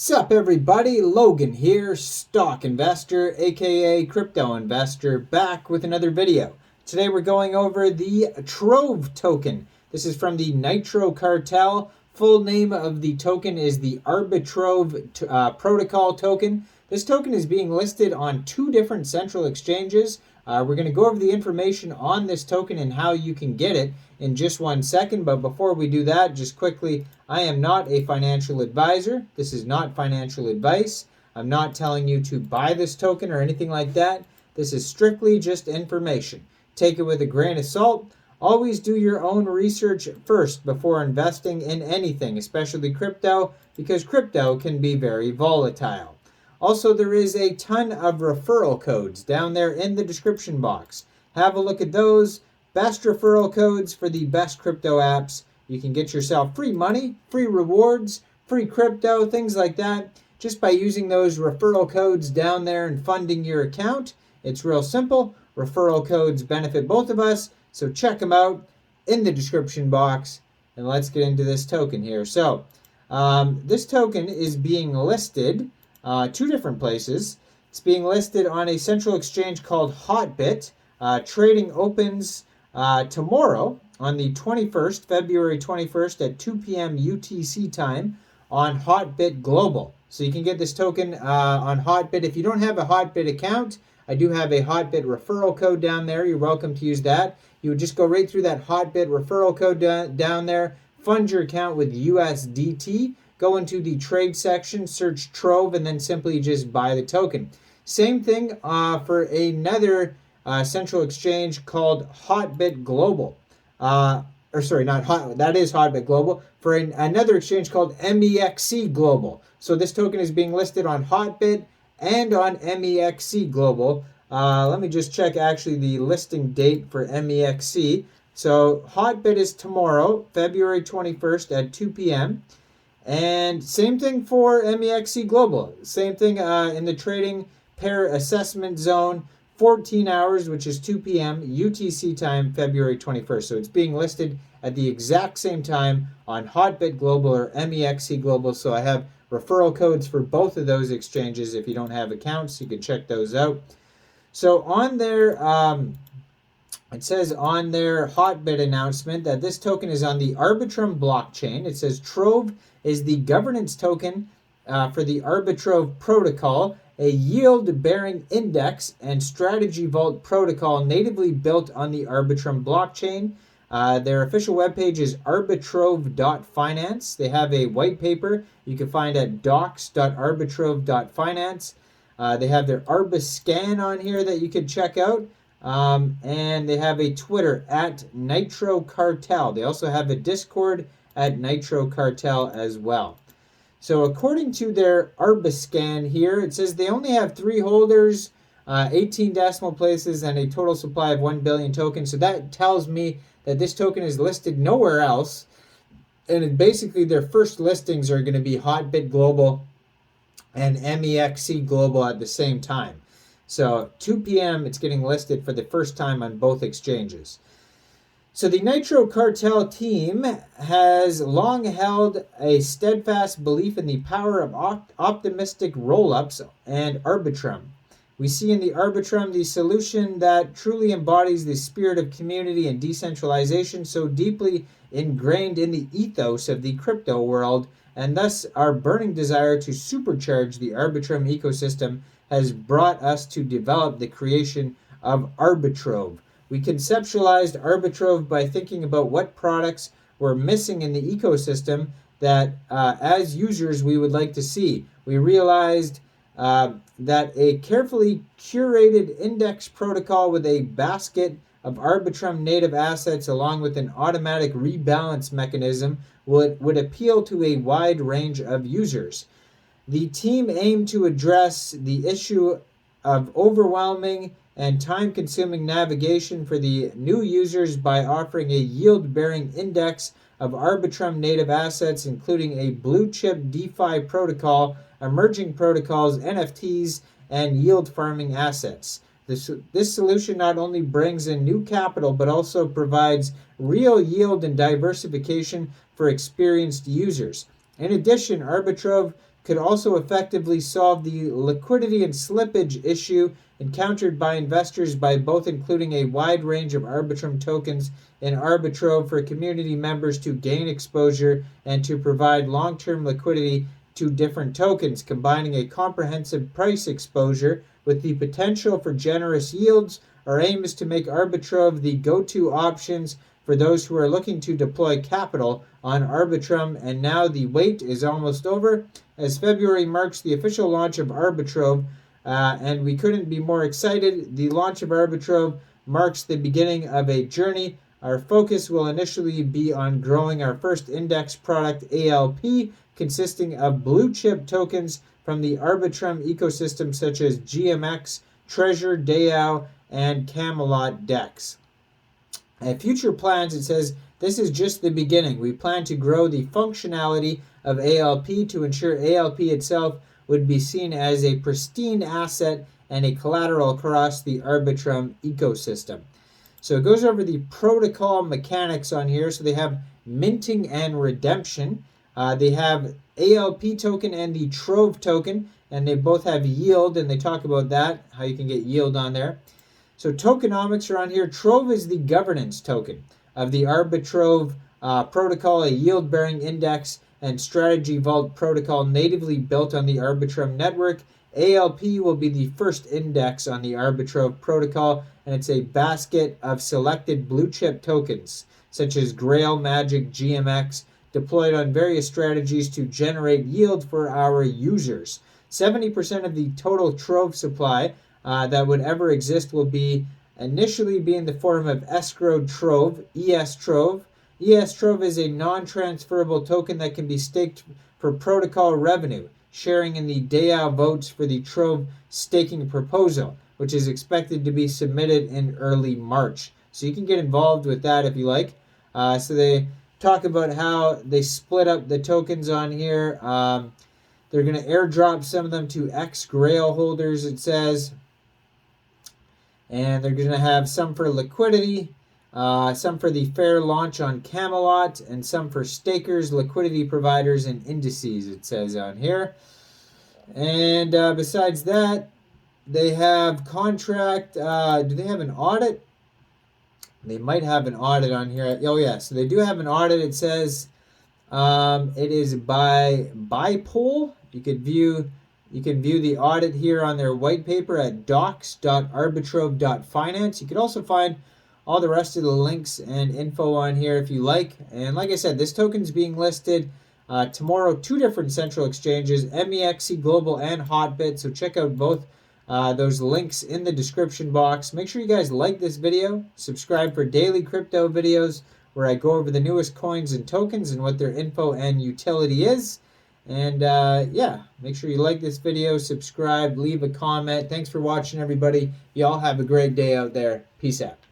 Sup everybody, Logan here, stock investor aka crypto investor, back with another video. Today we're going over the Trove token. This is from the Nitro cartel. Full name of the token is the Arbitrove protocol token. This token is being listed on two different central exchanges. We're going to go over the information on this token and how you can get it in just 1 second. But before we do that, just quickly, I am not a financial advisor. This is not financial advice. I'm not telling you to buy this token or anything like that. This is strictly just information. Take it with a grain of salt. Always do your own research first before investing in anything, especially crypto, because crypto can be very volatile. Also, there is a ton of referral codes down there in the description box. Have a look at those. Best referral codes for the best crypto apps. You can get yourself free money, free rewards, free crypto, things like that, just by using those referral codes down there and funding your account. It's real simple. Referral codes benefit both of us, so check them out in the description box. And let's get into this token here. So, this token is being listed two different places. It's being listed on a central exchange called Hotbit. Trading opens tomorrow on the 21st, February 21st at 2 p.m. UTC time on Hotbit Global. So you can get this token on Hotbit. If you don't have a Hotbit account, I do have a Hotbit referral code down there. You're welcome to use that. You would just go right through that Hotbit referral code down there, fund your account with USDT, go into the trade section, search Trove, and then simply just buy the token. Same thing for another central exchange called Hotbit Global. That is Hotbit Global. For another exchange called Mexc Global. So this token is being listed on Hotbit and on Mexc Global. Let me just check actually the listing date for Mexc. So Hotbit is tomorrow, February 21st at 2 p.m. And same thing for Mexc Global. Same thing in the trading pair assessment zone, 14 hours, which is 2 p.m. UTC time, February 21st. So it's being listed at the exact same time on Hotbit Global or Mexc Global. So I have referral codes for both of those exchanges. If you don't have accounts, you can check those out. So on their, it says on their Hotbit announcement that this token is on the Arbitrum blockchain. It says Trove is the governance token for the Arbitrove protocol, a yield-bearing index and strategy vault protocol natively built on the Arbitrum blockchain. Their official webpage is arbitrove.finance. They have a white paper you can find at docs.arbitrove.finance. They have their Arbiscan on here that you could check out. And they have a Twitter at Nitro Cartel. They also have a Discord at Nitro Cartel as well. So according to their Arbiscan here, it says they only have 3 holders, 18 decimal places, and a total supply of 1 billion tokens. So that tells me that this token is listed nowhere else. And basically their first listings are going to be Hotbit Global and Mexc Global at the same time. So 2 p.m. it's getting listed for the first time on both exchanges. So the Nitro Cartel team has long held a steadfast belief in the power of optimistic roll-ups and Arbitrum. We see in the Arbitrum the solution that truly embodies the spirit of community and decentralization so deeply ingrained in the ethos of the crypto world, and thus our burning desire to supercharge the Arbitrum ecosystem has brought us to develop the creation of Arbitrove. We conceptualized Arbitrove by thinking about what products were missing in the ecosystem that as users we would like to see. We realized that a carefully curated index protocol with a basket of Arbitrum native assets along with an automatic rebalance mechanism would appeal to a wide range of users. The team aimed to address the issue of overwhelming and time-consuming navigation for the new users by offering a yield-bearing index of Arbitrum native assets, including a blue-chip DeFi protocol, emerging protocols, NFTs, and yield farming assets. This solution not only brings in new capital, but also provides real yield and diversification for experienced users. In addition, Arbitrove could also effectively solve the liquidity and slippage issue encountered by investors by both including a wide range of Arbitrum tokens in Arbitrove for community members to gain exposure and to provide long-term liquidity to different tokens, combining a comprehensive price exposure with the potential for generous yields. Our aim is to make Arbitrove the go-to options for those who are looking to deploy capital on Arbitrum, and now the wait is almost over, as February marks the official launch of Arbitrove, and we couldn't be more excited. The launch of Arbitrove marks the beginning of a journey. Our focus will initially be on growing our first index product, ALP, consisting of blue-chip tokens from the Arbitrum ecosystem such as GMX, Treasure, DAO, and Camelot DEX. Future plans, it says, this is just the beginning. We plan to grow the functionality of ALP to ensure ALP itself would be seen as a pristine asset and a collateral across the Arbitrum ecosystem. So it goes over the protocol mechanics on here. So they have minting and redemption. They have ALP token and the Trove token, and they both have yield, and they talk about that, how you can get yield on there. So tokenomics are on here. Trove is the governance token of the Arbitrove protocol, a yield-bearing index and strategy vault protocol natively built on the Arbitrum network. ALP will be the first index on the Arbitrove protocol, and it's a basket of selected blue-chip tokens, such as Grail, Magic, GMX, deployed on various strategies to generate yield for our users. 70% of the total Trove supply that would ever exist will initially be in the form of escrowed Trove, ES Trove. ES Trove is a non-transferable token that can be staked for protocol revenue, sharing in the DAO votes for the Trove staking proposal, which is expected to be submitted in early March. So you can get involved with that if you like. So they talk about how they split up the tokens on here. They're going to airdrop some of them to Grail holders, it says. And they're going to have some for liquidity, some for the fair launch on Camelot, and some for stakers, liquidity providers, and indices, it says on here. And besides that, they have contract. Do they have an audit? They might have an audit on here. Oh, yeah. So they do have an audit. It says it is by Bipole. You can view the audit here on their white paper at docs.arbitrove.finance. You can also find all the rest of the links and info on here if you like. And like I said, this token is being listed tomorrow, 2 different central exchanges, Mexc Global and Hotbit. So check out both those links in the description box. Make sure you guys like this video, subscribe for daily crypto videos where I go over the newest coins and tokens and what their info and utility is. And yeah, make sure you like this video, subscribe, leave a comment. Thanks for watching, everybody. Y'all have a great day out there. Peace out.